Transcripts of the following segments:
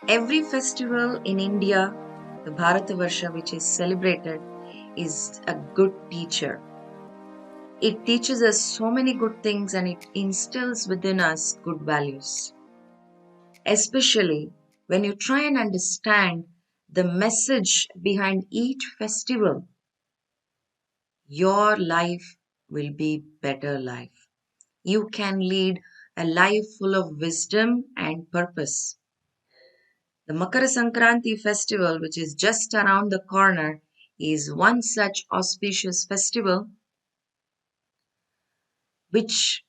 Every festival in India, the Bharatavarsha, which is celebrated, is a good teacher. It teaches us so many good things and it instills within us good values. Especially when you try and understand the message behind each festival, your life will be better life. You can lead a life full of wisdom and purpose. The Makara Sankranti festival, which is just around the corner, is one such auspicious festival which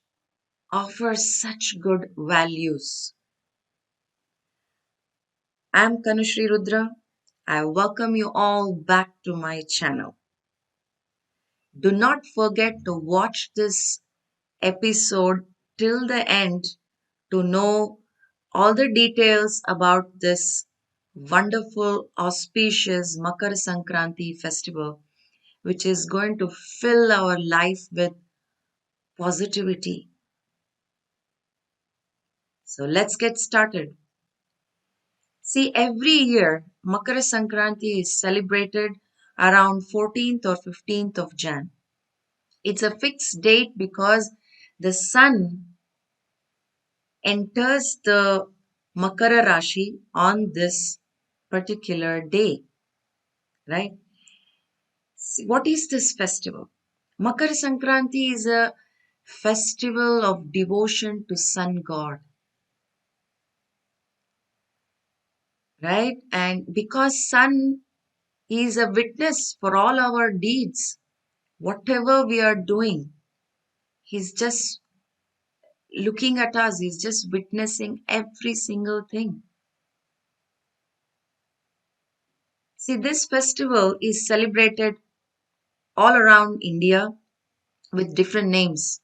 offers such good values. I'm Kanushree Rudra. I welcome you all back to my channel. Do not forget to watch this episode till the end to know all the details about this wonderful, auspicious Makara Sankranti festival, which is going to fill our life with positivity. So let's get started. See, every year, Makara Sankranti is celebrated around 14th or 15th of Jan. It's a fixed date because the sun enters the Makara Rashi on this particular day, right? See, what is this festival? Makara Sankranti is a festival of devotion to sun god, right? And because sun is a witness for all our deeds, whatever we are doing, he's just looking at us, he's just witnessing every single thing. See, this festival is celebrated all around India with different names.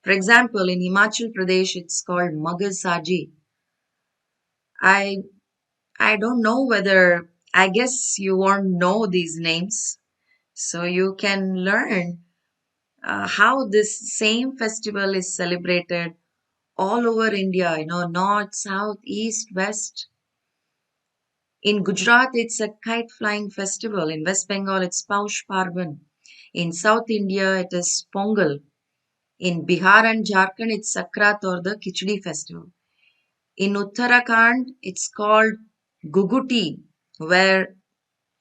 For example, in Himachal Pradesh, it's called Magar Saji. I I don't know whether I guess you won't know these names, so you can learn how this same festival is celebrated all over India. North, south, east, west. In Gujarat, it's a kite flying festival. In West Bengal, it's Paush Parvan. In South India, it is Pongal. In Bihar and Jharkhand, it's Sakrat or the Khichdi festival. In Uttarakhand, it's called Guguti, where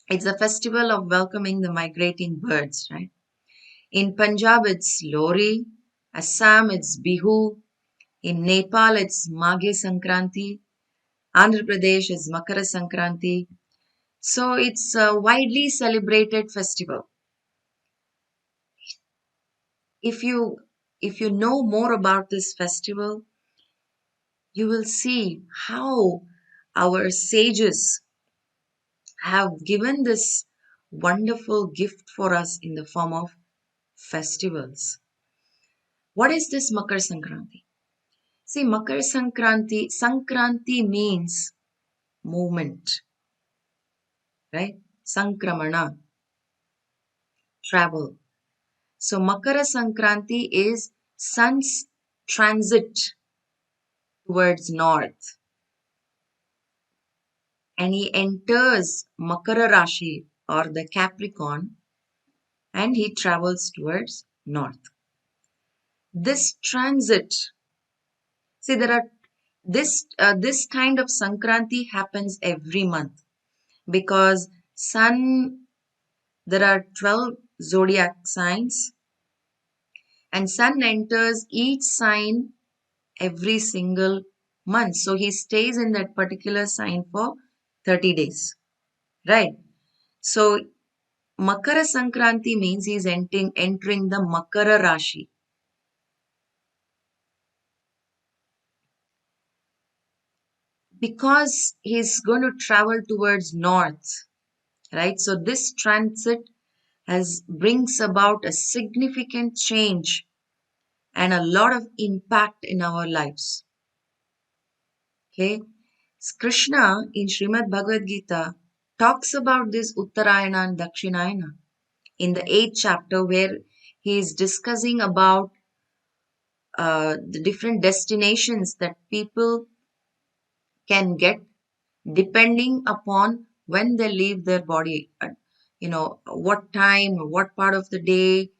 it's a festival of welcoming the migrating birds, right? In Punjab, it's Lori. Assam, it's Bihu. In Nepal, it's Maghe Sankranti. Andhra Pradesh is Makara Sankranti. So it's a widely celebrated festival. If you if you know more about this festival, you will see how our sages have given this wonderful gift for us in the form of festivals. What is this Makar Sankranti? See, Makar Sankranti, Sankranti means movement, right? Sankramana, travel. So Makara Sankranti is sun's transit towards north and he enters Makara Rashi or the Capricorn and he travels towards north. This transit, see, there are this kind of Sankranti happens every month because sun there are 12 zodiac signs and sun enters each sign every single month. So he stays in that particular sign for 30 days, right? So Makara Sankranti means he's entering the Makara Rashi. Because he's going to travel towards north, right? So this transit has brings about a significant change and a lot of impact in our lives. Okay, Krishna in Srimad Bhagavad Gita talks about this Uttarayana and Dakshinayana in the 8th chapter where he is discussing about the different destinations that people can get depending upon when they leave their body, what time, what part of the day,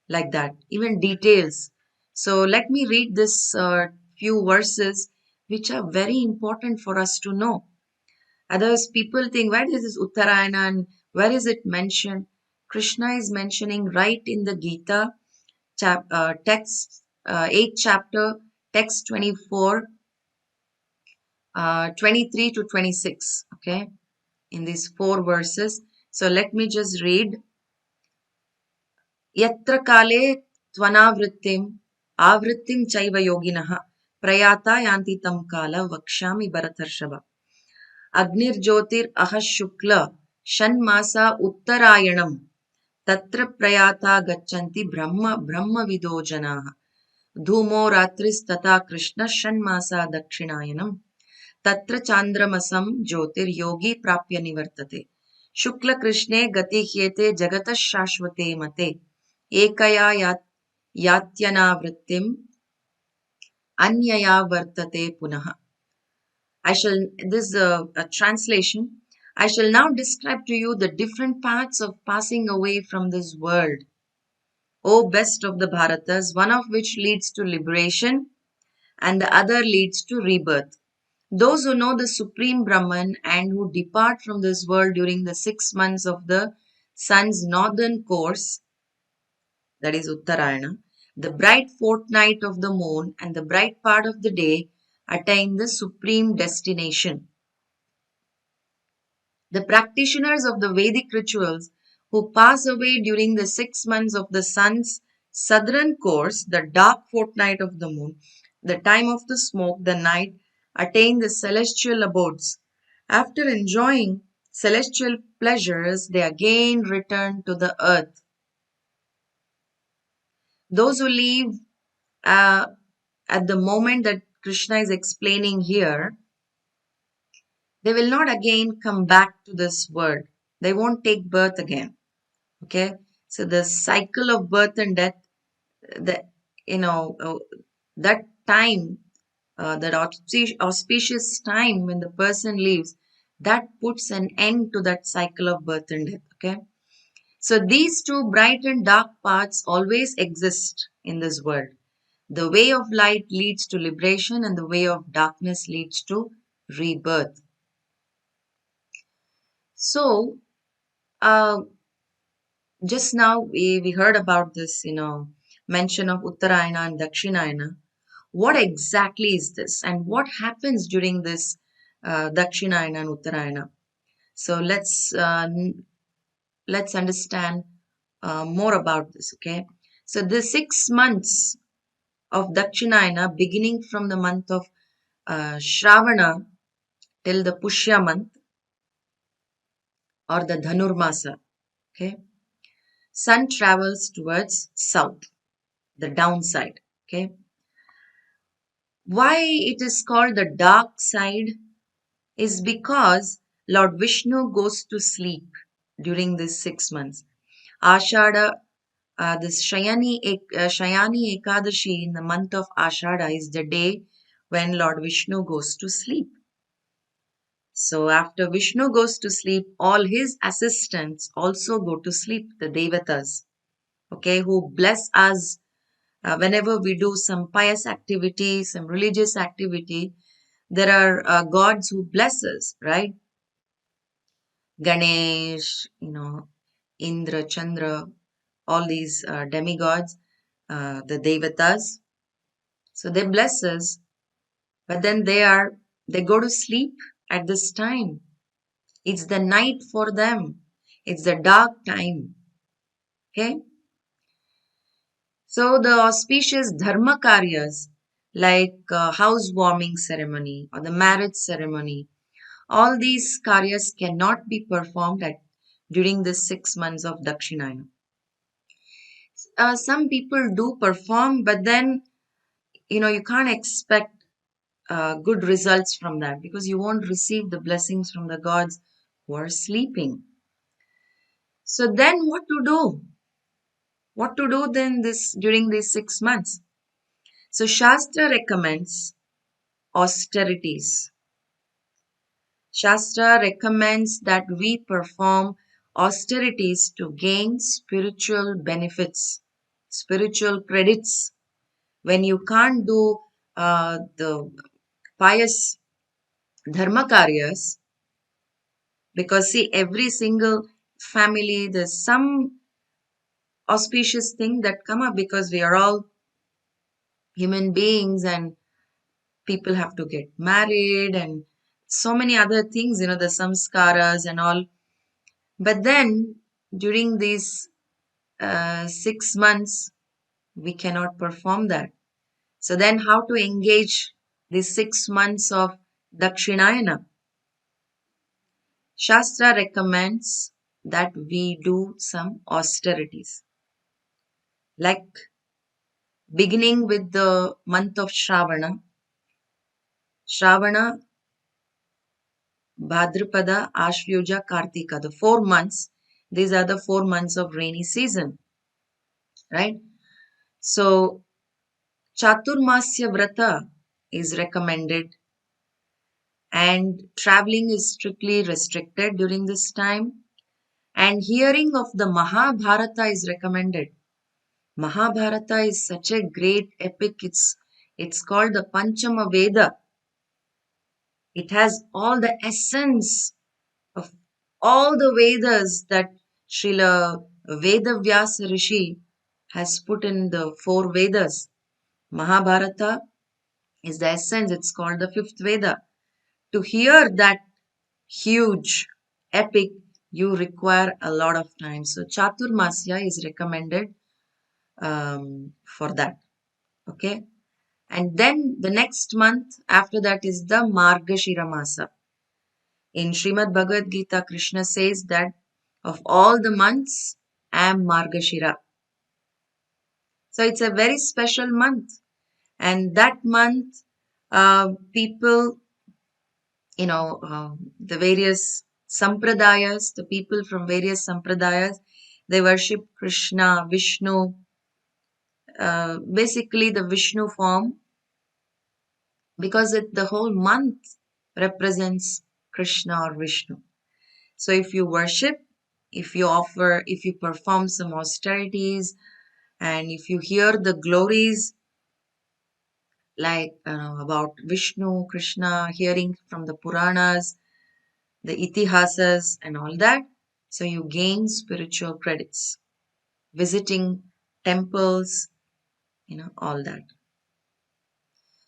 like that, even details. So let me read this few verses which are very important for us to know. Others people think, where is this Uttarayana and where is it mentioned? Krishna is mentioning right in the Gita text, 8th chapter, text 24, 23 to 26. Okay, in these four verses. So let me just read. Yatra kale tvanavrittim avrittim chaiva yoginah prayata yanti tam kala vakshami bharatarshava. Agnir jyotir ahashukla shanmasa uttarayanam tatra prayata gachanti brahma vido janaha. Dhumo ratris krishna shanmasa dakshinayanam तत्र चांद्रमसम ज्योतिर्योगी प्राप्य निवर्तते शुक्ल कृष्णे गति ह्येते जगतः शाश्वते मते एकया यात्यनावृत्तिम अन्यया वर्तते पुनः. I shall this a translation. I shall now describe to you the different paths of passing away from this world, O best of the Bharatas, one of which leads to liberation and the other leads to rebirth. Those who know the Supreme Brahman and who depart from this world during the 6 months of the sun's northern course, that is Uttarayana, the bright fortnight of the moon and the bright part of the day, attain the supreme destination. The practitioners of the Vedic rituals who pass away during the 6 months of the sun's southern course, the dark fortnight of the moon, the time of the smoke, the night, attain the celestial abodes. After enjoying celestial pleasures, they again return to the earth. Those who leave uh, at the moment that Krishna is explaining here, they will not again come back to this world. They won't take birth again. Okay, so the cycle of birth and death, the you know that time, that auspicious time when the person leaves, that puts an end to that cycle of birth and death. Okay, so these two bright and dark paths always exist in this world. The way of light leads to liberation and the way of darkness leads to rebirth. So uh, just now we heard about this, mention of Uttarayana and Dakshinayana. What exactly is this and what happens during this Dakshinayana and Uttarayana? So let's understand more about this. Okay, so the 6 months of Dakshinayana, beginning from the month of Shravana till the Pushya month or the Dhanurmasa. Okay, sun travels towards south, the downside. Okay, why it is called the dark side is because Lord Vishnu goes to sleep during these 6 months. Ashada, this Shayani Ekadashi in the month of Ashada is the day when Lord Vishnu goes to sleep. So after Vishnu goes to sleep, all his assistants also go to sleep, the Devatas, okay, who bless us whenever we do some pious activity, some religious activity. There are gods who bless us, right? Ganesh, Indra, Chandra, all these demigods, the Devatas. So they bless us, but then they go to sleep at this time. It's the night for them. It's the dark time. Okay. So the auspicious dharma karyas like housewarming ceremony or the marriage ceremony, all these karyas cannot be performed during the 6 months of Dakshinayana. Some people do perform, but then you can't expect good results from that because you won't receive the blessings from the gods who are sleeping. So then what to do? What to do then this during these 6 months? So Shastra recommends austerities. Shastra recommends that we perform austerities to gain spiritual benefits, spiritual credits. When you can't do the pious dharma karyas, because see, every single family, there's some auspicious thing that come up because we are all human beings and people have to get married and so many other things, the samskaras and all. But then during these 6 months, we cannot perform that. So then how to engage these 6 months of Dakshinayana? Shastra recommends that we do some austerities, like beginning with the month of Shravana. Shravana, Bhadrapada, Ashvyuja, Kartika, the 4 months. These are the 4 months of rainy season, right? So Chaturmasya Vrata is recommended, and traveling is strictly restricted during this time. And hearing of the Mahabharata is recommended. Mahabharata is such a great epic. It's called the Panchama Veda. It has all the essence of all the Vedas that Srila Vedavyasa Rishi has put in the four Vedas. Mahabharata is the essence. It's called the fifth Veda. To hear that huge epic, you require a lot of time. So Chaturmasya is recommended for that. Okay. And then the next month after that is the Margashira Masa. In Srimad Bhagavad Gita, Krishna says that of all the months, I am Margashira. So it's a very special month. And that month, people, the various sampradayas, the people from various sampradayas, they worship Krishna, Vishnu, basically the Vishnu form, because the whole month represents Krishna or Vishnu. So if you worship, if you offer, if you perform some austerities, and if you hear the glories like about Vishnu, Krishna, hearing from the Puranas, the Itihasas, and all that, so you gain spiritual credits. Visiting temples, all that.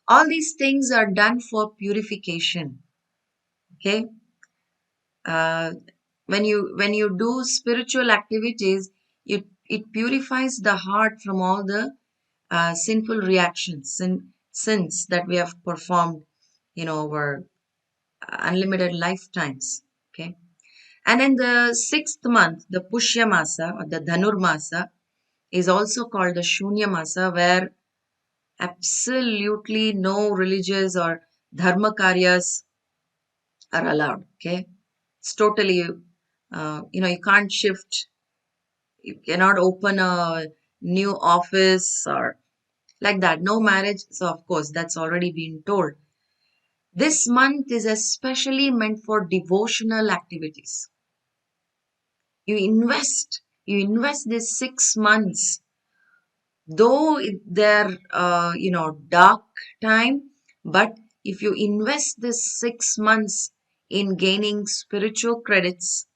All these things are done for purification. Okay. Uh, when you do spiritual activities, it purifies the heart from all the sinful reactions and sins that we have performed, over unlimited lifetimes. Okay. And in the 6th month, the Pushya Masa or the Dhanur Masa is also called the Shunya Masa, where absolutely no religious or dharma karyas are allowed. Okay. It's totally, you can't shift. You cannot open a new office or like that. No marriage. So, of course, that's already been told. This month is especially meant for devotional activities. You invest these 6 months, though they're, dark time, but if you invest this 6 months in gaining spiritual credits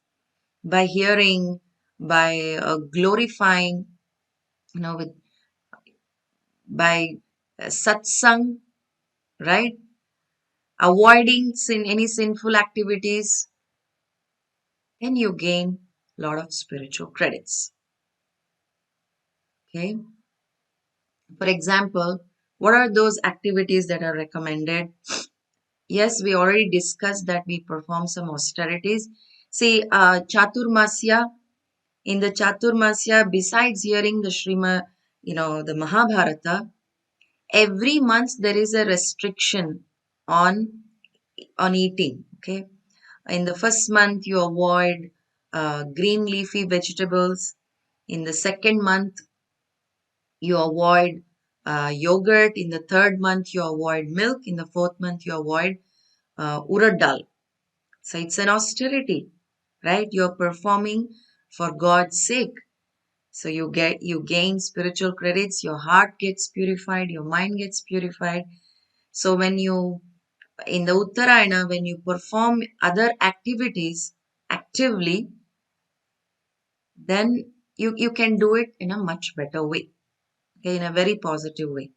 by hearing, by glorifying, with by satsang, right? Avoiding any sinful activities, then you gain a lot of spiritual credits. Okay. For example, what are those activities that are recommended? Yes, we already discussed that we perform some austerities. See, Chaturmasya, in the Chaturmasya, besides hearing the the Mahabharata, every month there is a restriction on eating. Okay. In the first month, you avoid green leafy vegetables. In the second month, you avoid yogurt. In the third month, you avoid milk. In the fourth month, you avoid urad dal. So it's an austerity, right? You're performing for God's sake. So you gain spiritual credits, your heart gets purified, your mind gets purified. So when you in the Uttarayana, when you perform other activities actively, then you can do it in a much better way, okay, in a very positive way.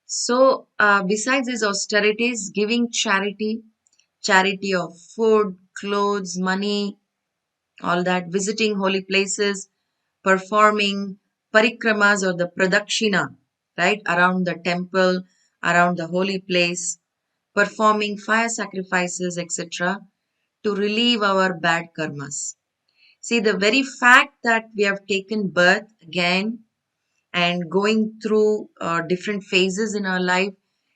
So besides these austerities, giving charity of food, clothes, money, all that, visiting holy places, performing parikramas or the pradakshina, right, around the temple, around the holy place, performing fire sacrifices, etc., to relieve our bad karmas. See, the very fact that we have taken birth again and going through different phases in our life,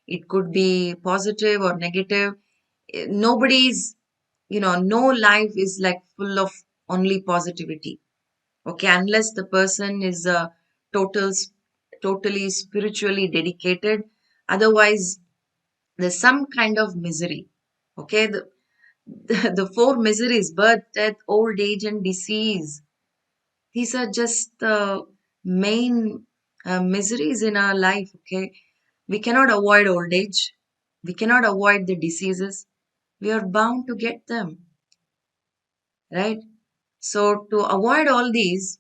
it could be positive or negative. Nobody's, no life is like full of only positivity. Okay, unless the person is total, totally spiritually dedicated. Otherwise, there's some kind of misery. Okay, the four miseries: birth, death, old age, and disease. These are just the main miseries in our life. Okay, we cannot avoid old age. We cannot avoid the diseases. We are bound to get them, right? So to avoid all these,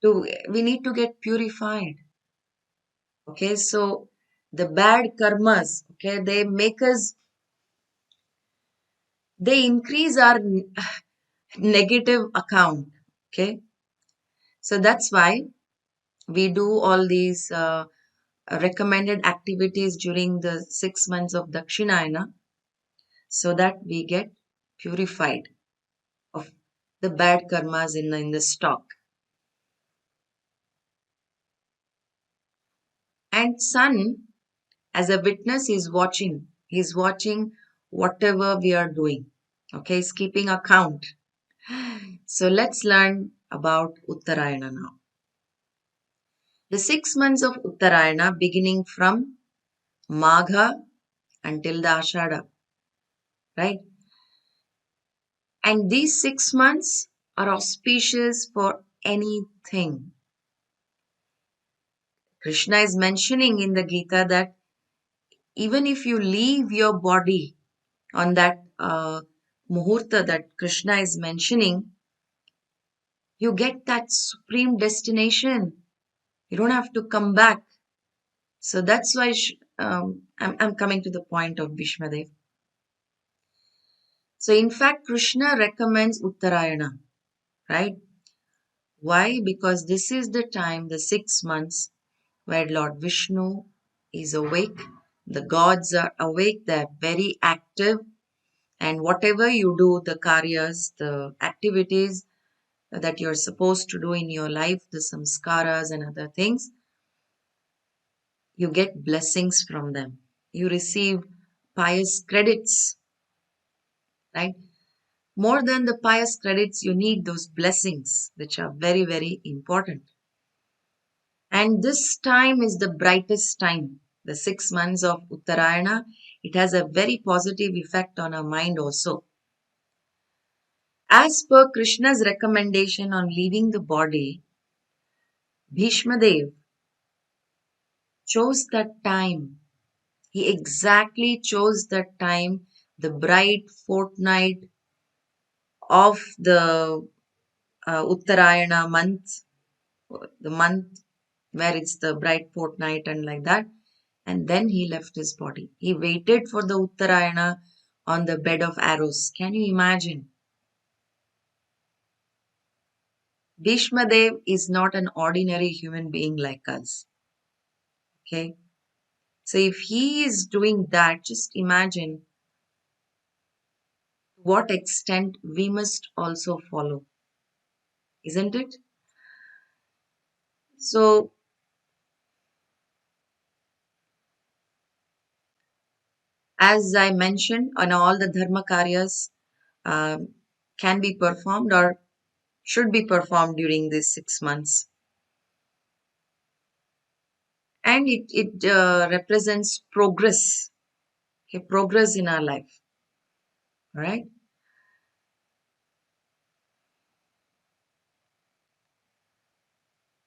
we need to get purified. Okay, so the bad karmas, okay, they increase our negative account. Okay, so that's why we do all these recommended activities during the 6 months of Dakshinayana so that we get purified of the bad karmas in the stock. And sun, as a witness, is watching. He's watching whatever we are doing. Okay, he's keeping account. So let's learn about Uttarayana now. The 6 months of Uttarayana beginning from Magha until the Ashada, right? And these 6 months are auspicious for anything. Krishna is mentioning in the Gita that even if you leave your body on that muhurta that Krishna is mentioning, you get that supreme destination. You don't have to come back. So that's why I'm coming to the point of Bhishmadev. So in fact, Krishna recommends Uttarayana, right? Why? Because this is the time, the 6 months, where Lord Vishnu is awake. The gods are awake, they're very active. And whatever you do, the karyas, the activities that you're supposed to do in your life, the samskaras and other things, you get blessings from them. You receive pious credits, right? More than the pious credits, you need those blessings, which are very, very important. And this time is the brightest time, the 6 months of Uttarayana. It has a very positive effect on our mind also. As per Krishna's recommendation on leaving the body, Bhishmadev chose that time. He exactly chose that time, the bright fortnight of the Uttarayana month, the month where it's the bright fortnight and like that. And then he left his body. He waited for the Uttarayana on the bed of arrows. Can you imagine? Bhishmadev is not an ordinary human being like us. Okay. So if he is doing that, just imagine to what extent we must also follow, isn't it? So, as I mentioned, on all the dharma karyas can be performed or should be performed during these 6 months. And it represents progress. okay, progress in our life. All right.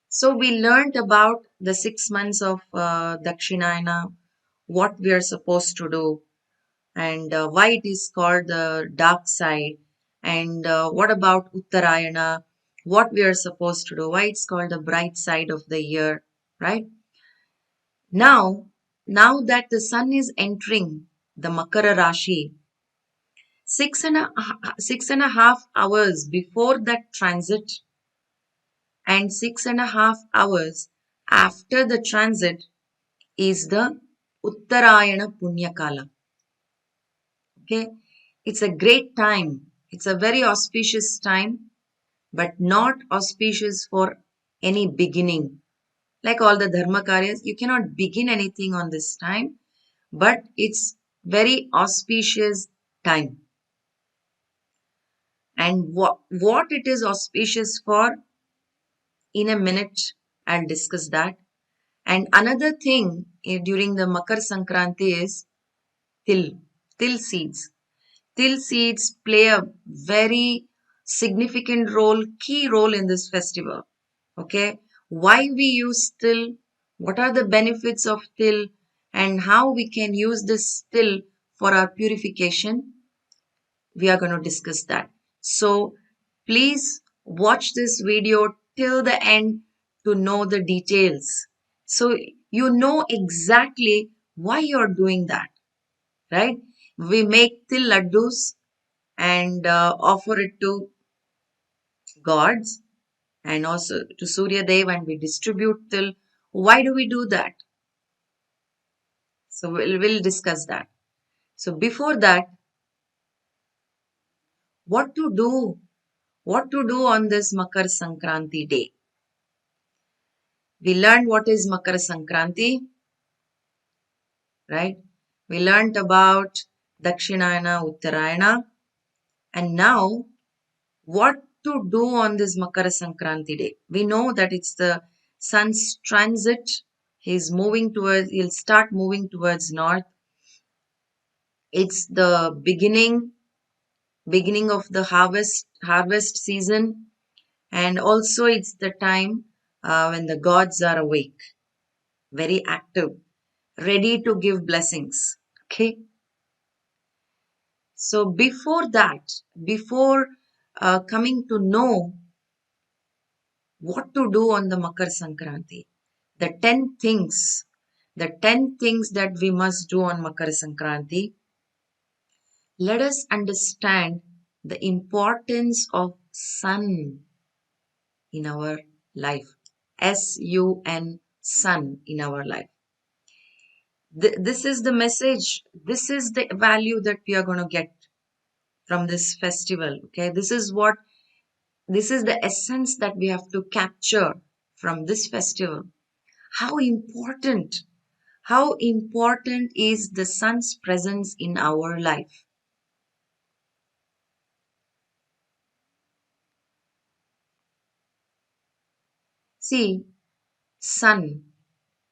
So we learned about the 6 months of Dakshinayana, what we are supposed to do, and why it is called the dark side, and what about Uttarayana, what we are supposed to do, why it's called the bright side of the year, right? Now, now that the sun is entering the Makara Rashi, 6.5 hours before that transit and 6.5 hours after the transit is the Uttarayana Punyakala. Okay, it's a great time. It's a very auspicious time, but not auspicious for any beginning. Like all the dharma karyas, you cannot begin anything on this time, but it's very auspicious time. And what it is auspicious for, in a minute, I'll discuss that. And another thing during the Makar Sankranti is til, til seeds. Till seeds play a very significant role, key role in this festival. Okay, why we use till, what are the benefits of till, and how we can use this till for our purification. We are going to discuss that. So please watch this video till the end to know the details. So you know exactly why you're doing that, right? We make till laddus and offer it to gods and also to Surya Dev, and we distribute till. Why do we do that? So we'll discuss that. So before that, what to do? What to do on this Makar Sankranti day? We learned what is Makara Sankranti, right? We learned about Dakshinayana, Uttarayana, and now what to do on this Makara Sankranti day. We know that it's the sun's transit. He'll start moving towards north. It's the beginning of the harvest season, and also it's the time when the gods are awake, very active, ready to give blessings. Okay. So before that, before coming to know what to do on the Makar Sankranti, the 10 things, the 10 things that we must do on Makar Sankranti, let us understand the importance of sun in our life. S-U-N, sun in our life. This is the message, this is the value that we are going to get from this festival. Okay, this is the essence that we have to capture from this festival. How important, how important is the sun's presence in our life? See, sun.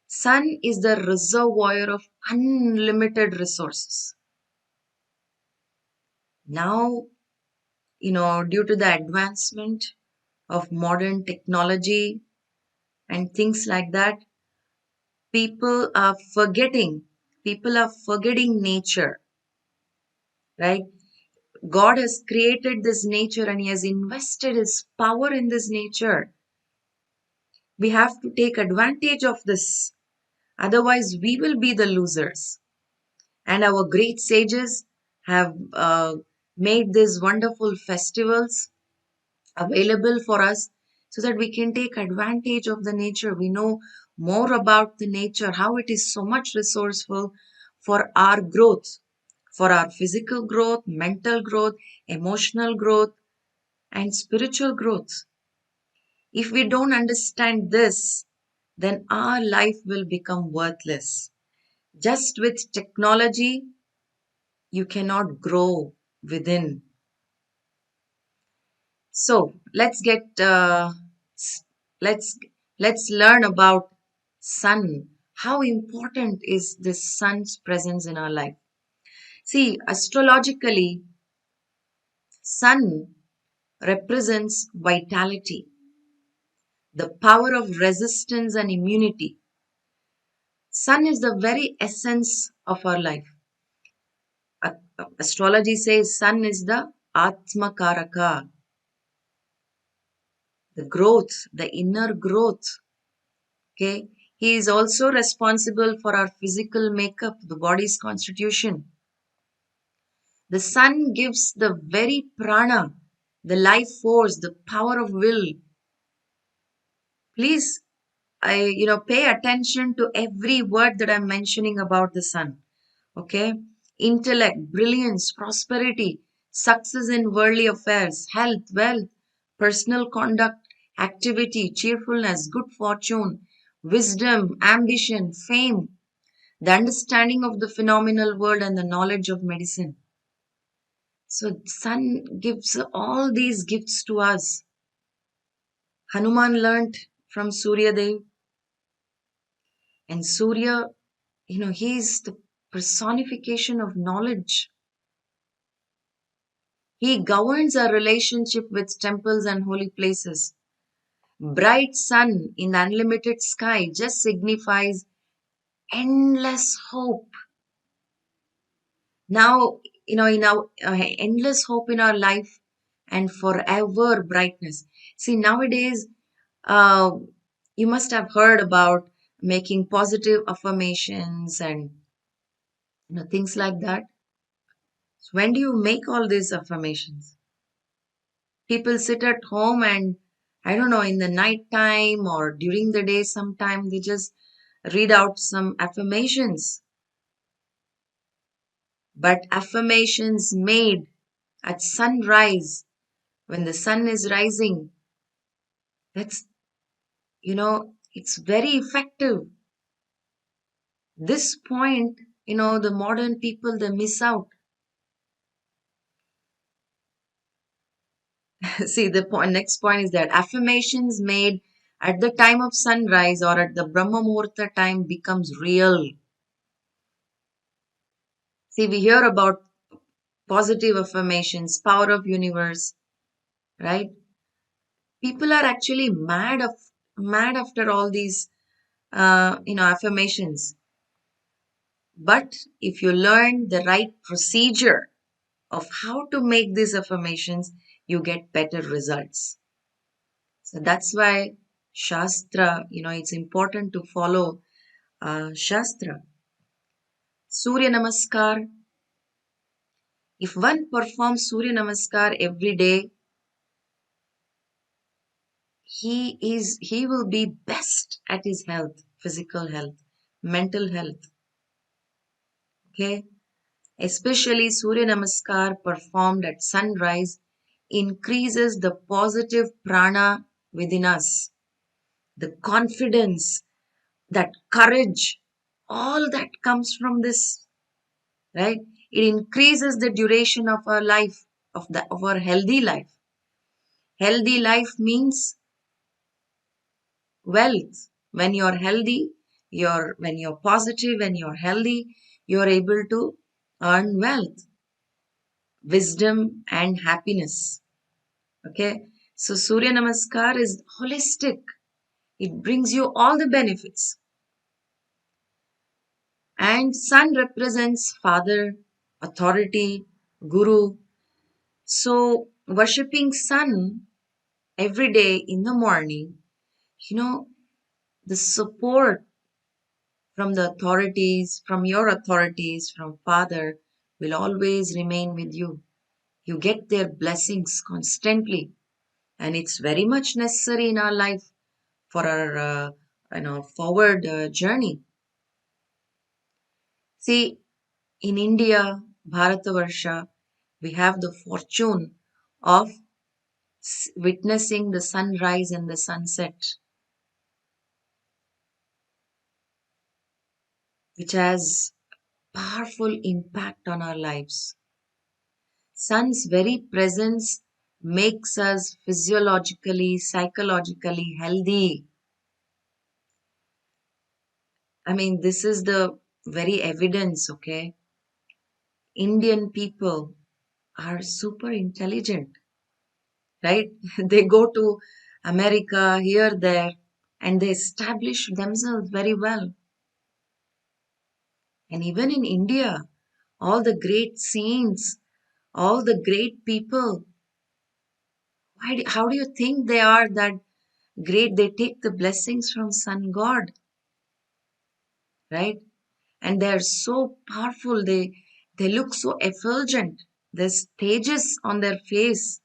Sun is the reservoir of unlimited resources. Now, due to the advancement of modern technology and things like that, people are forgetting, people are forgetting nature, right? God has created this nature and He has invested His power in this nature. We have to take advantage of this. Otherwise, we will be the losers. And our great sages have made these wonderful festivals available for us so that we can take advantage of the nature. We know more about the nature, how it is so much resourceful for our growth, for our physical growth, mental growth, emotional growth, and spiritual growth. If we don't understand this, then our life will become worthless. Just with technology, you cannot grow within. So let's let's learn about sun. How important is this sun's presence in our life? See, astrologically, sun represents vitality, the power of resistance and immunity. Sun is the very essence of our life. Astrology says sun is the Atma Karaka, the growth, the inner growth. Okay. He is also responsible for our physical makeup, the body's constitution. The sun gives the very prana, the life force, the power of will. Please, pay attention to every word that I'm mentioning about the sun. Okay. Intellect, brilliance, prosperity, success in worldly affairs, health, wealth, personal conduct, activity, cheerfulness, good fortune, wisdom, ambition, fame, the understanding of the phenomenal world, and the knowledge of medicine. So sun gives all these gifts to us. Hanuman learnt from Surya Dev, and Surya, he is the personification of knowledge. He governs our relationship with temples and holy places. Bright sun in the unlimited sky just signifies endless hope. Now, in our endless hope in our life and forever brightness. See, nowadays, uh, you must have heard about making positive affirmations and things like that. So when do you make all these affirmations? People sit at home and I don't know, in the night time or during the day sometime they just read out some affirmations. But affirmations made at sunrise, when the sun is rising, that's, it's very effective. This point, the modern people, they miss out. See, the next point is that affirmations made at the time of sunrise or at the Brahma Muhurta time becomes real. See, we hear about positive affirmations, power of universe, right? People are actually mad after all these, affirmations. But if you learn the right procedure of how to make these affirmations, you get better results. So that's why Shastra, it's important to follow Shastra. Surya Namaskar. If one performs Surya Namaskar every day, he will be best at his health, physical health, mental health. Okay. Especially Surya Namaskar performed at sunrise increases the positive prana within us, the confidence, that courage, all that comes from this, right? It increases the duration of our life, of our healthy life. Healthy life means wealth. When you're healthy, when you're positive, when you're healthy, you're able to earn wealth, wisdom, and happiness. Okay. So Surya Namaskar is holistic. It brings you all the benefits. And sun represents father, authority, guru. So worshipping sun every day in the morning, you know, the support from the authorities, from your authorities, from father will always remain with you. You get their blessings constantly. And it's very much necessary in our life for our forward journey. See, in India, Bharatavarsha, we have the fortune of witnessing the sunrise and the sunset, which has powerful impact on our lives. Sun's very presence makes us physiologically, psychologically healthy. I mean, this is the very evidence, okay? Indian people are super intelligent, right? They go to America, here, there, and they establish themselves very well. And even in India, all the great saints, all the great people, how do you think they are that great? They take the blessings from Sun God, right? And they're so powerful. They look so effulgent. There's stages on their face.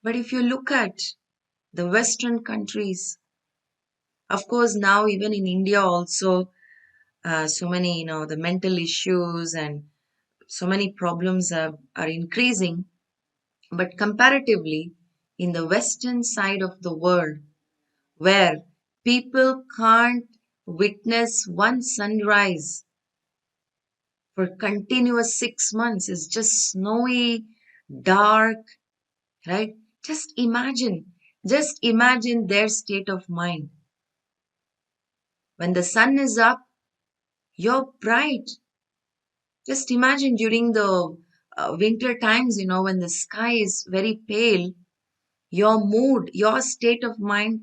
But if you look at the Western countries, of course, now even in India also, so many, the mental issues and so many problems are increasing. But comparatively, in the Western side of the world, where people can't witness one sunrise for continuous 6 months, it's just snowy, dark, right? Just imagine their state of mind. When the sun is up, you're bright. Just imagine during the winter times, when the sky is very pale, your mood, your state of mind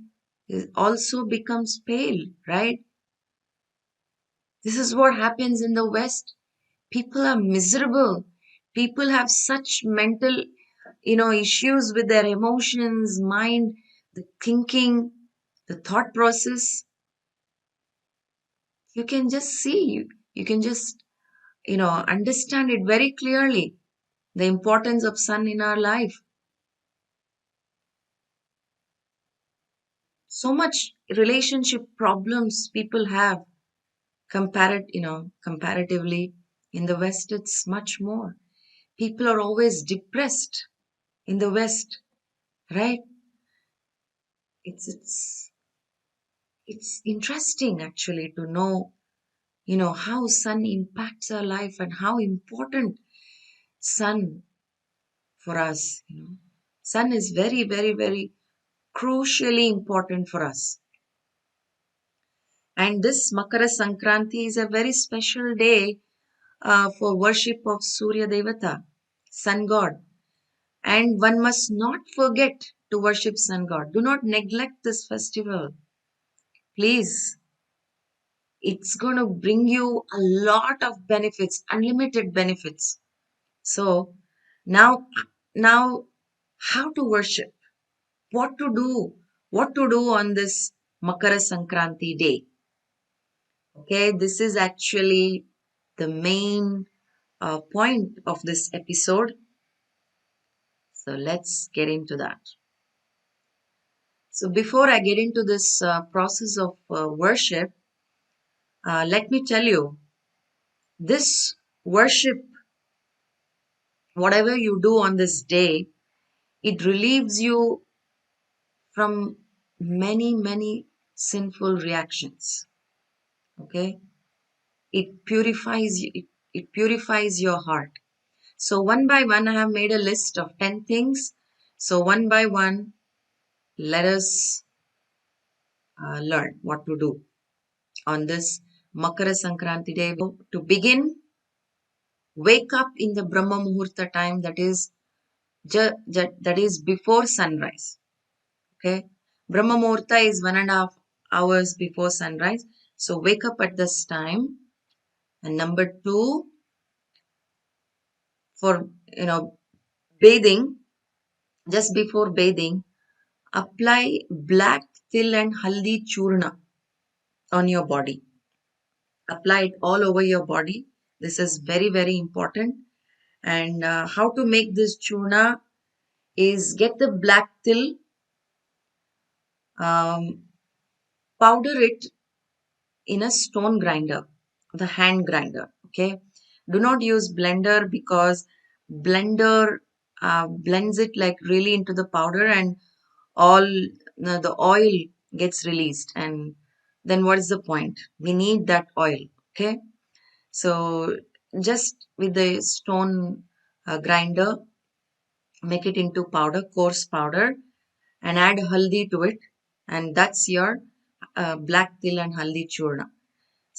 also becomes pale, right? This is what happens in the West. People are miserable. People have such mental, issues with their emotions, mind, the thinking, the thought process. You can just see, you can just, understand it very clearly. The importance of sun in our life. So much relationship problems people have comparatively in the West, it's much more. People are always depressed in the West, right? It's interesting actually to know, how sun impacts our life and how important sun for us, Sun is very, very, very crucially important for us. And this Makara Sankranti is a very special day for worship of Surya Devata, sun god. And one must not forget to worship sun god. Do not neglect this festival. Please, it's going to bring you a lot of benefits, unlimited benefits. So now, now, how to worship? What to do? What to do on this Makara Sankranti day? Okay, this is actually the main point of this episode. So let's get into that. So before I get into this process of worship, let me tell you, this worship, whatever you do on this day, it relieves you from many, many sinful reactions. Okay, it purifies your heart. So one by one, I have made a list of 10 things. So one by one, let us learn what to do on this Makara Sankranti day. To begin, wake up in the Brahma Muhurta time, that is before sunrise. Okay, Brahma Muhurta is 1.5 hours before sunrise. So wake up at this time. And number two, for bathing, just before bathing, apply black til and haldi churna on your body. Apply it all over your body. This is very, very important. And how to make this churna is get the black til, um, powder it in a stone grinder, the hand grinder. Okay. Do not use blender because blender blends it like really into the powder and all the oil gets released. And then what is the point? We need that oil. Okay. So just with the stone grinder, make it into powder, coarse powder, and add haldi to it. And that's your black til and haldi churna.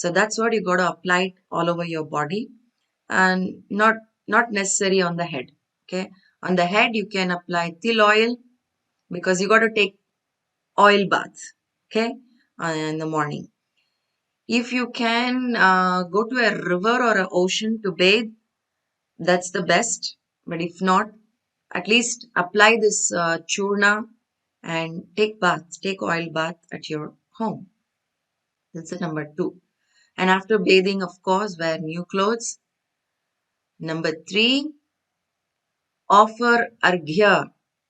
So that's what you got to apply it all over your body, and not necessary on the head. Okay, on the head you can apply til oil, because you got to take oil bath. Okay, in the morning. If you can go to a river or an ocean to bathe, that's the best. But if not, at least apply this churna and take oil bath at your home. That's the number two. And after bathing, of course, wear new clothes. Number three, offer arghya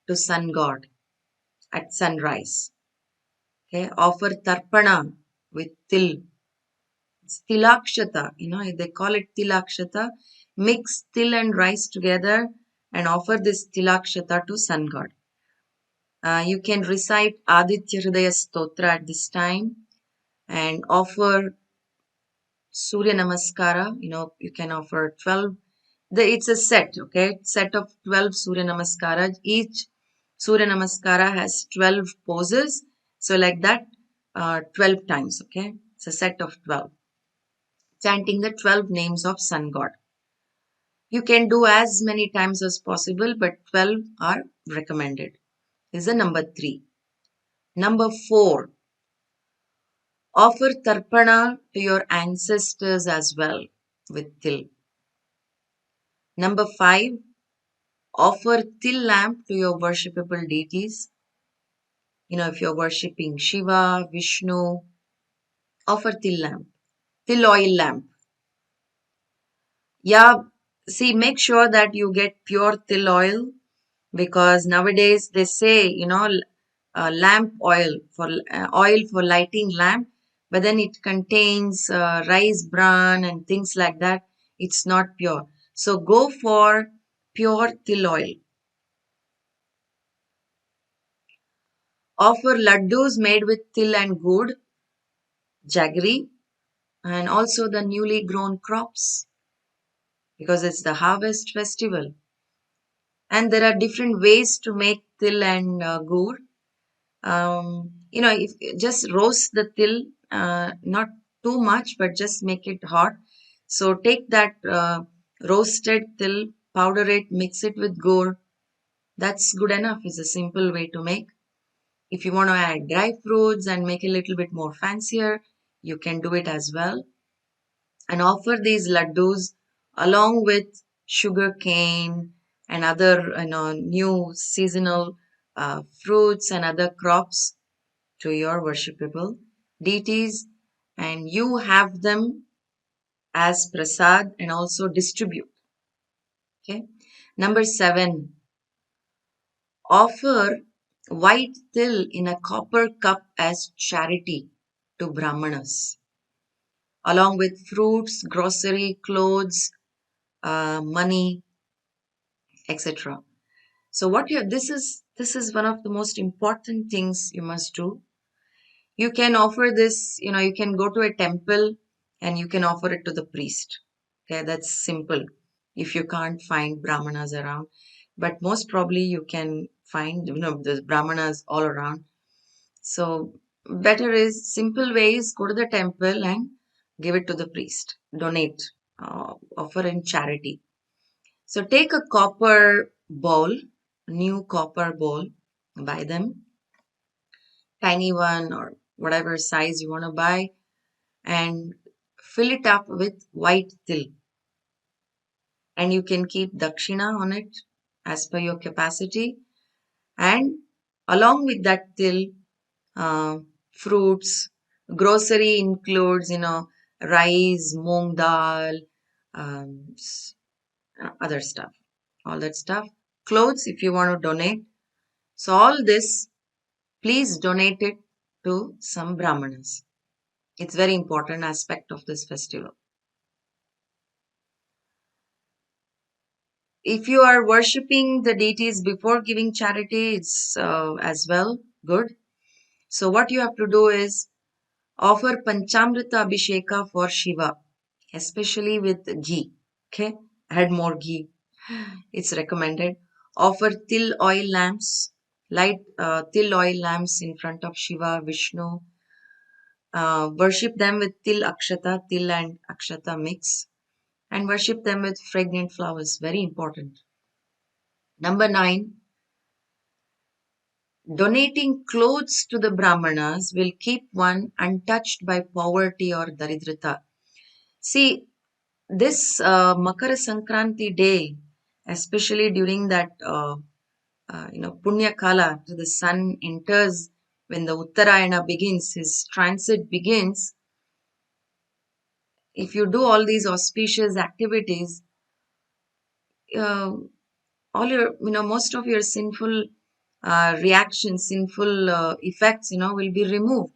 to sun god at sunrise. Okay, offer tarpana with til. It's tilakshata, they call it tilakshata. Mix til and rice together and offer this tilakshata to sun god. You can recite Aditya Hridaya Stotra at this time and offer Surya Namaskara. You can offer 12. It's a set, okay? Set of 12 Surya Namaskara. Each Surya Namaskara has 12 poses. So, like that, 12 times, okay? It's a set of 12. Chanting the 12 names of Sun God. You can do as many times as possible, but 12 are recommended. This is the number 3. Number 4, offer tarpana to your ancestors as well with til. Number 5, offer til lamp to your worshipable deities. If you're worshipping Shiva, Vishnu, offer til lamp, til oil lamp. Yeah, see, make sure that you get pure til oil, because nowadays they say, lamp oil for lighting lamp, but then it contains rice bran and things like that. It's not pure. So go for pure til oil. Offer laddus made with til and good, jaggery, and also the newly grown crops, because it's the harvest festival. And there are different ways to make til and gur. If just roast the til, not too much, but just make it hot. So take that roasted til, powder it, mix it with gur. That's good enough. It's a simple way to make. If you want to add dry fruits and make it a little bit more fancier, you can do it as well. And offer these laddus along with sugar cane and other new seasonal fruits and other crops to your worshipable deities, and you have them as prasad and also distribute. Okay. Number 7, offer white til in a copper cup as charity to Brahmanas, along with fruits, grocery, clothes, money, etc. So what you this is one of the most important things you must do. You can offer this, you can go to a temple and you can offer it to the priest. Okay, that's simple. If you can't find Brahmanas around, but most probably you can find, the Brahmanas all around. So better is simple ways, go to the temple and give it to the priest. Donate, offer in charity. So take a copper bowl, new copper bowl, buy them, tiny one or whatever size you want to buy, and fill it up with white til. And you can keep dakshina on it as per your capacity. And along with that til, fruits, grocery includes, rice, moong dal, um, other stuff, all that stuff. Clothes if you want to donate. So all this, please donate it to some Brahmanas. It's very important aspect of this festival. If you are worshipping the deities before giving charity, it's as well good. So what you have to do is offer Panchamrita Abhisheka for Shiva, especially with ghee. Okay, add more ghee. It's recommended. Offer til oil lamps, light til oil lamps in front of Shiva, Vishnu, Worship them with til and akshata mix, and worship them with fragrant flowers. Very important. Number 9, donating clothes to the Brahmanas will keep one untouched by poverty or daridrata. See, this Makara Sankranti day, especially during that Punya Kala, after the sun enters, when the Uttarayana begins, his transit begins. If you do all these auspicious activities, uh, all your, most of your sinful reactions, sinful effects, will be removed.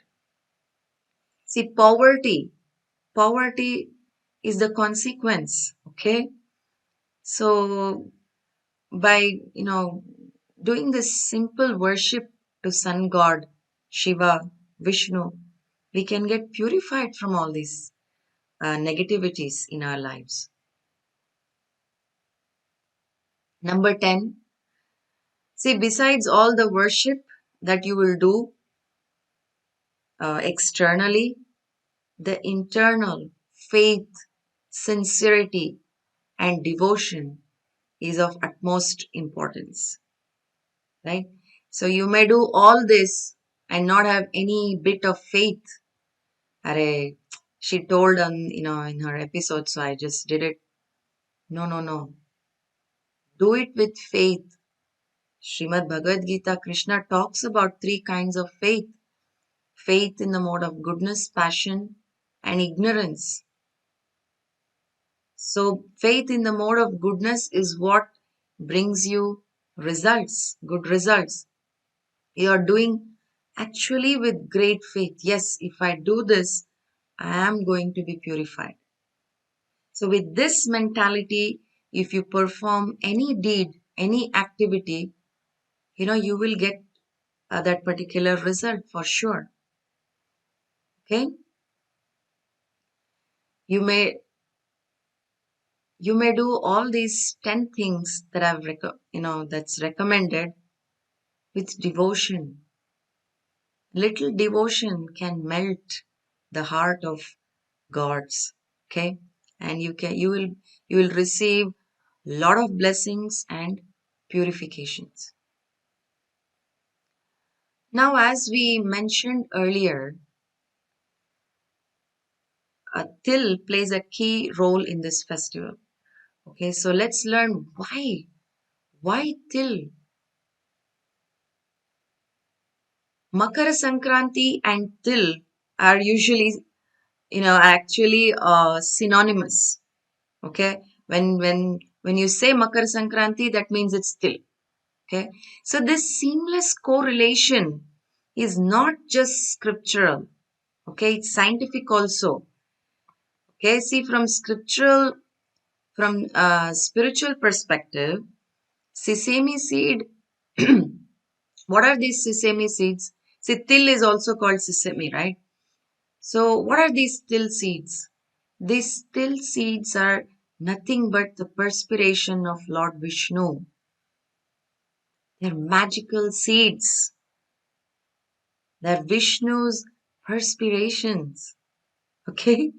See, poverty is the consequence. Okay, so by doing this simple worship to sun god Shiva, Vishnu, we can get purified from all these negativities in our lives. Number 10, see, besides all the worship that you will do externally, the internal faith, sincerity, and devotion is of utmost importance, right? So you may do all this and not have any bit of faith. Array, she told on in her episode, so I just did it. No, no, no. Do it with faith. Srimad Bhagavad Gita, Krishna talks about three kinds of faith: faith in the mode of goodness, passion, and ignorance. So, faith in the mode of goodness is what brings you results, good results. You are doing actually with great faith. Yes, if I do this, I am going to be purified. So, with this mentality, if you perform any deed, any activity, you will get that particular result for sure. Okay, you may you may do all these 10 things that that's recommended with devotion. Little devotion can melt the heart of gods. Okay, and you will receive lot of blessings and purifications. Now, as we mentioned earlier, till plays a key role in this festival. Okay, so let's learn why. Why till? Makara Sankranti and till are usually, actually synonymous. Okay, when you say Makara Sankranti, that means it's till. Okay, so this seamless correlation is not just scriptural. Okay, it's scientific also. Okay, see, from spiritual perspective, sesame seed. What are these sesame seeds? See, till is also called sesame, right? So, what are these till seeds? These till seeds are nothing but the perspiration of Lord Vishnu. They're magical seeds. They're Vishnu's perspirations. Okay?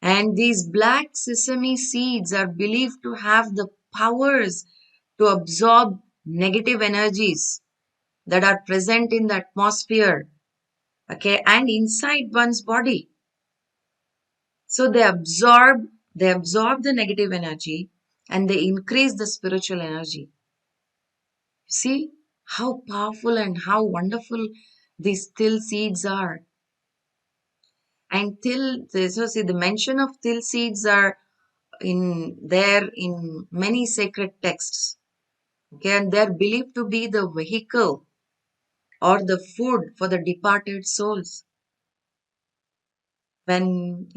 And these black sesame seeds are believed to have the powers to absorb negative energies that are present in the atmosphere, okay, and inside one's body. So they absorb the negative energy and they increase the spiritual energy. See how powerful and how wonderful these till seeds are. And so see, the mention of till seeds are in many sacred texts. Okay, and they're believed to be the vehicle or the food for the departed souls. When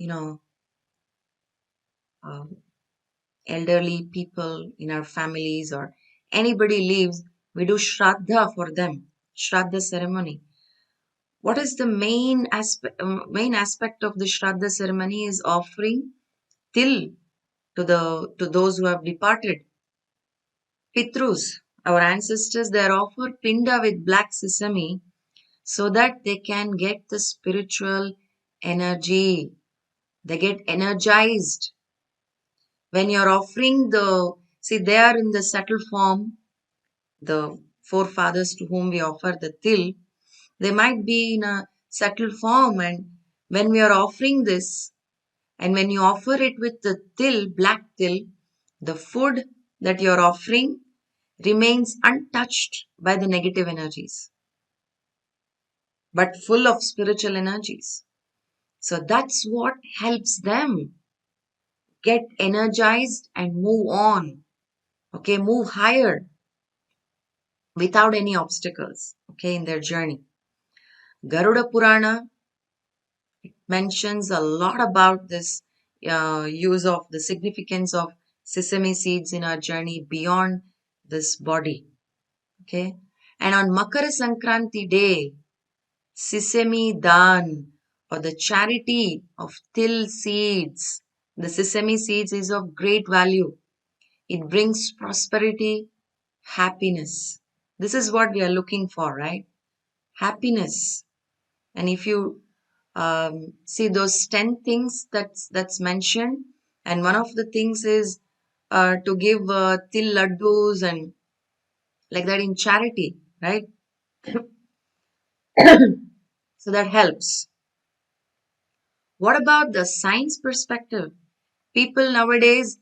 um, elderly people in our families or anybody leaves, we do shraddha for them, shraddha ceremony. What is the main aspect of the shraddha ceremony is offering till to those who have departed. Pitrus, our ancestors, they are offered pinda with black sesame so that they can get the spiritual energy. They get energized. When you're offering see, they are in the subtle form, the forefathers to whom we offer the til, they might be in a subtle form. And when we are offering this, and when you offer it with the til, black til, the food that you're offering remains untouched by the negative energies, but full of spiritual energies. So that's what helps them get energized and move on. Okay, move higher without any obstacles. Okay, in their journey. Garuda Purana mentions a lot about this use of the significance of sesame seeds in our journey beyond this body. Okay, and on Makara Sankranti day, Sesame Dan, or the charity of till seeds. The sesame seeds is of great value. It brings prosperity, happiness. This is what we are looking for, right? Happiness. And if you see those 10 things that's mentioned, and one of the things is to give till laddus and like that in charity, right? So that helps. What about the science perspective? People nowadays,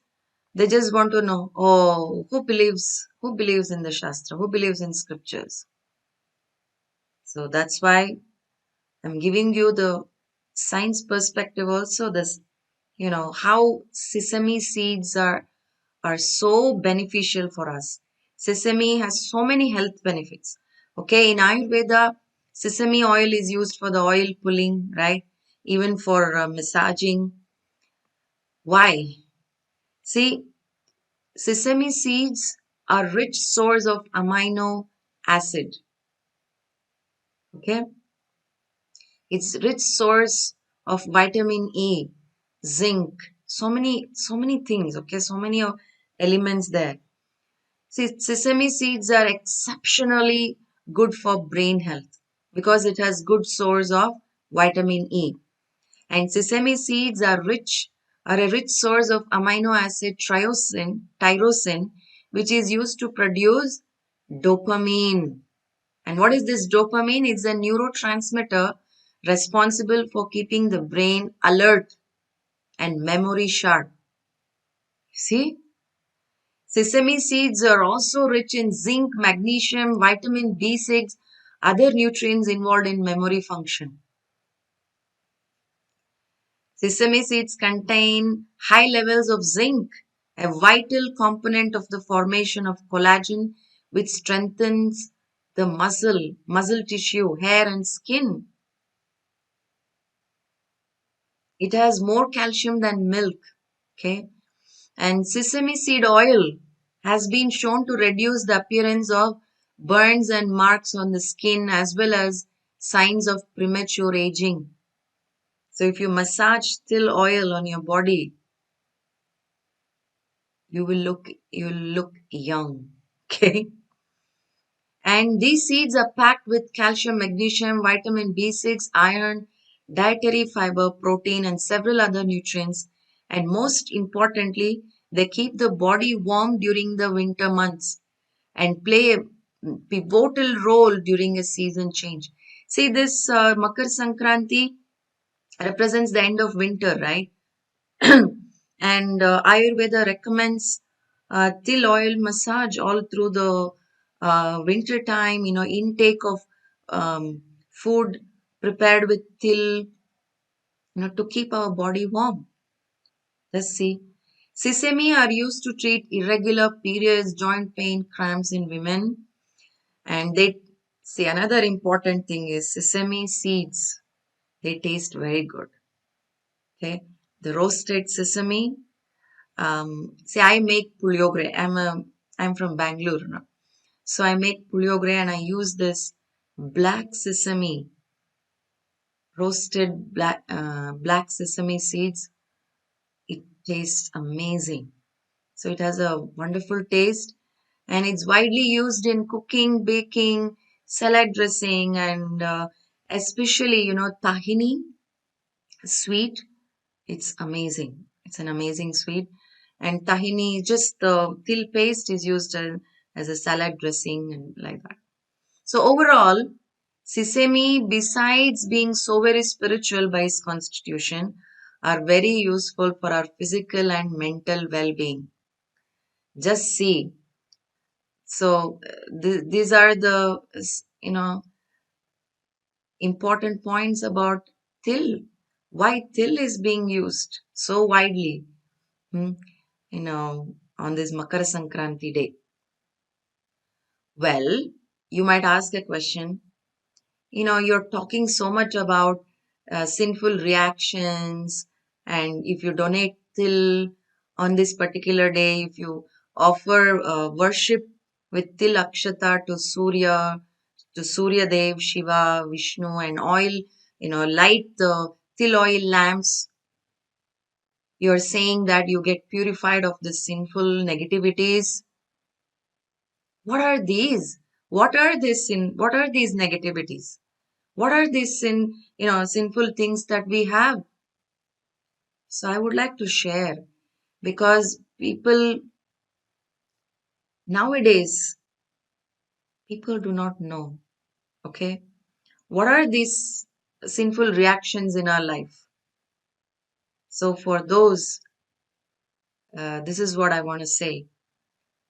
they just want to know, oh, who believes in the Shastra, who believes in scriptures. So that's why I'm giving you the science perspective also. This, how sesame seeds are so beneficial for us. Sesame has so many health benefits. Okay, in Ayurveda, sesame oil is used for the oil pulling, right? Even for massaging. Why? See, sesame seeds are rich source of amino acid. Okay, it's rich source of vitamin E, zinc, so many things. Okay, so many elements there. See, sesame seeds are exceptionally good for brain health because it has good source of vitamin E. And sesame seeds are a rich source of amino acid tyrosine, which is used to produce dopamine. And what is this dopamine? It's a neurotransmitter responsible for keeping the brain alert and memory sharp. See? Sesame seeds are also rich in zinc, magnesium, vitamin B6, other nutrients involved in memory function. Sesame seeds contain high levels of zinc, a vital component of the formation of collagen, which strengthens the muscle tissue, hair, and skin. It has more calcium than milk. Okay. And sesame seed oil has been shown to reduce the appearance of burns and marks on the skin as well as signs of premature aging. So if you massage still oil on your body, you will look young. Okay. And these seeds are packed with calcium, magnesium, vitamin B6, iron, dietary fiber, protein, and several other nutrients. And most importantly, they keep the body warm during the winter months and play a pivotal role during a season change. See, this Makar Sankranti represents the end of winter, right? And Ayurveda recommends till oil massage all through the winter time. Intake of food prepared with till, to keep our body warm. Let's see. Sesame are used to treat irregular periods, joint pain, cramps in women. And they see, another important thing is sesame seeds. They taste very good. Okay, the roasted sesame. See, I make puliogre. I'm from Bangalore now. So I make puliogre and I use this black sesame, roasted black sesame seeds. It tastes amazing. So it has a wonderful taste and it's widely used in cooking, baking, salad dressing, and especially, tahini sweet. It's amazing. It's an amazing sweet. And tahini, just the til paste is used as a salad dressing and like that. So overall, sesame, besides being so very spiritual by its constitution, are very useful for our physical and mental well-being. Just see. So these are the important points about till. Why till is being used so widely, hmm, on this Makara Sankranti day. Well, you might ask a question. You're talking so much about sinful reactions, and if you donate till on this particular day, if you offer worship with till akshata to Surya Dev, Shiva, Vishnu, and oil, light the till oil lamps, you're saying that you get purified of the sinful negativities. What are these? What are these negativities? What are these sinful things that we have? So I would like to share, because nowadays, people do not know. Okay. What are these sinful reactions in our life? So for those, this is what I want to say.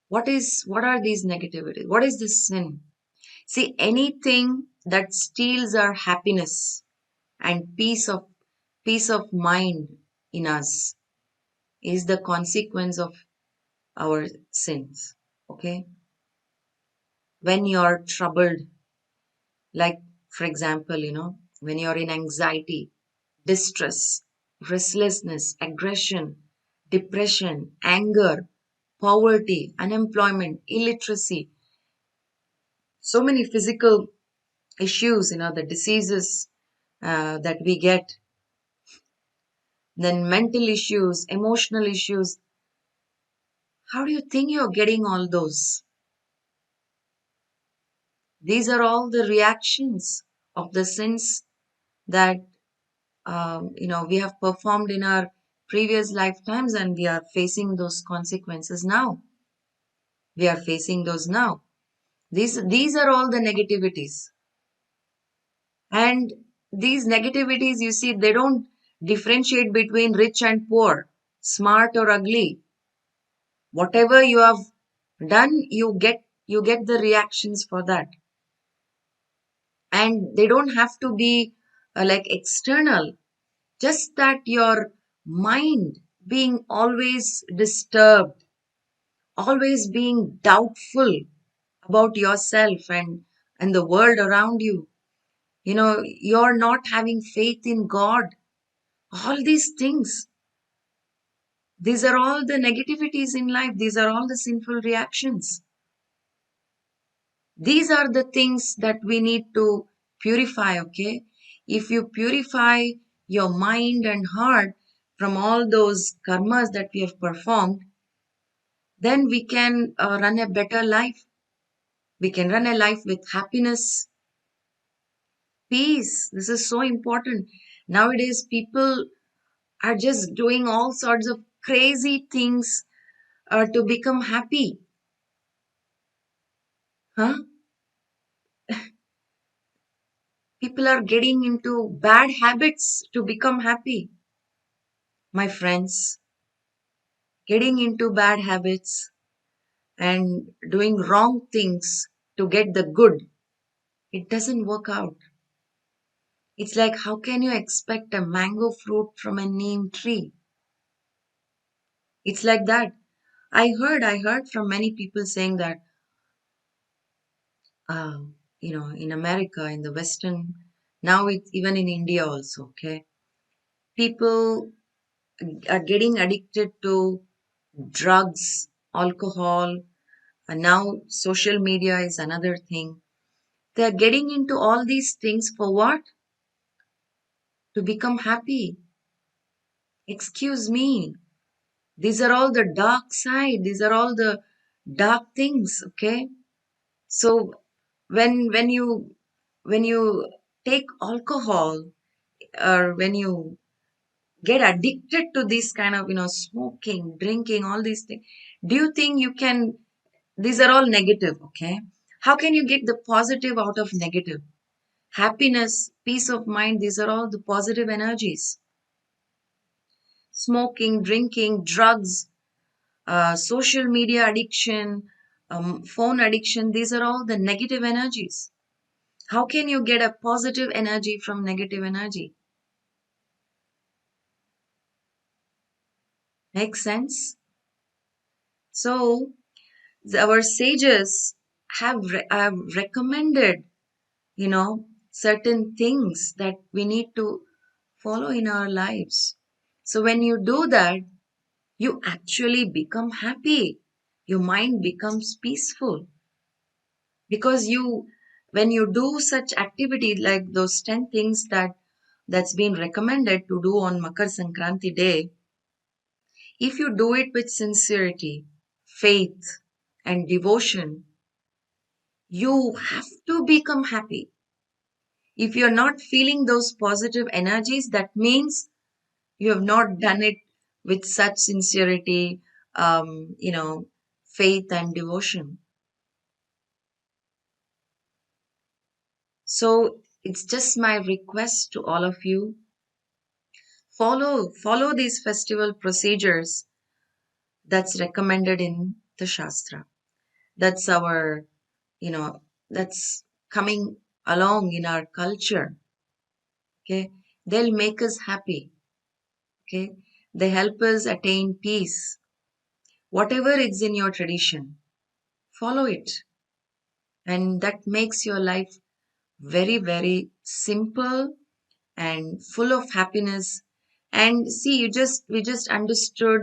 What are these negativities? What is this sin? See, anything that steals our happiness and peace of mind in us is the consequence of our sins. Okay. When you're troubled, like, for example, when you're in anxiety, distress, restlessness, aggression, depression, anger, poverty, unemployment, illiteracy, so many physical issues, the diseases that we get, then mental issues, emotional issues. How do you think you're getting all those? These are all the reactions of the sins that we have performed in our previous lifetimes, and we are facing those consequences now. We are facing those now. These are all the negativities. And these negativities, you see, they don't differentiate between rich and poor, smart or ugly. Whatever you have done, you get the reactions for that. And they don't have to be like external. Just that your mind being always disturbed, always being doubtful about yourself and the world around you. You're not having faith in God. All these things, these are all the negativities in life. These are all the sinful reactions. These are the things that we need to purify, okay? If you purify your mind and heart from all those karmas that we have performed, then we can run a better life. We can run a life with happiness, peace. This is so important. Nowadays, people are just doing all sorts of crazy things to become happy. Huh? People are getting into bad habits to become happy. My friends, getting into bad habits and doing wrong things to get the good, it doesn't work out. It's like, how can you expect a mango fruit from a neem tree? It's like that. I heard from many people saying that, uh, in America, in the Western, now it's even in India also, okay? People are getting addicted to drugs, alcohol, and now social media is another thing. They are getting into all these things for what? To become happy. Excuse me. These are all the dark side. These are all the dark things, okay? So When you take alcohol, or when you get addicted to this kind of, smoking, drinking, all these things, do you think you can? These are all negative, okay? How can you get the positive out of negative? Happiness, peace of mind, these are all the positive energies. Smoking, drinking, drugs, social media addiction, phone addiction, these are all the negative energies. How can you get a positive energy from negative energy? Makes sense? So, our sages have recommended, certain things that we need to follow in our lives. So, when you do that, you actually become happy. Your mind becomes peaceful because when you do such activity like those 10 things that's been recommended to do on Makar Sankranti day, if you do it with sincerity, faith, and devotion, you have to become happy. If you're not feeling those positive energies, that means you have not done it with such sincerity, faith, and devotion. So it's just my request to all of you, follow these festival procedures that's recommended in the Shastra. That's our, you know, that's coming along in our culture. Okay. They'll make us happy. Okay. They help us attain peace. Whatever is in your tradition, follow it. And that makes your life very, very simple and full of happiness. And see, we just understood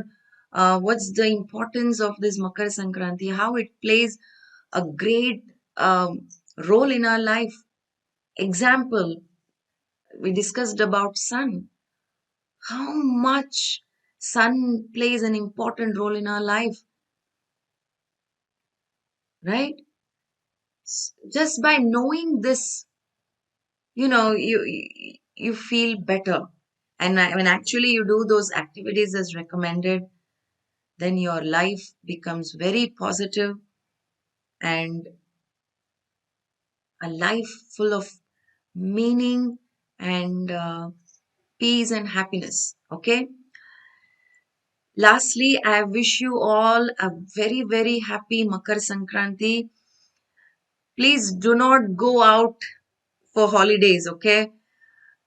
what's the importance of this Makar Sankranti, how it plays a great role in our life. Example, we discussed about sun. How much sun plays an important role in our life, right? Just by knowing this, you feel better. And when actually you do those activities as recommended, then your life becomes very positive and a life full of meaning and peace and happiness. Okay. Lastly, I wish you all a very, very happy Makar Sankranti. Please do not go out for holidays. Okay.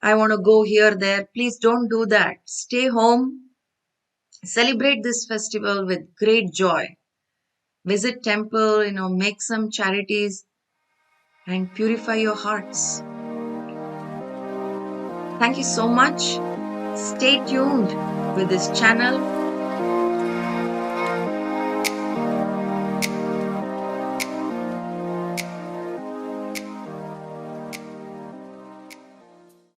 I want to go here, there. Please don't do that. Stay home. Celebrate this festival with great joy. Visit temple, make some charities and purify your hearts. Thank you so much. Stay tuned with this channel.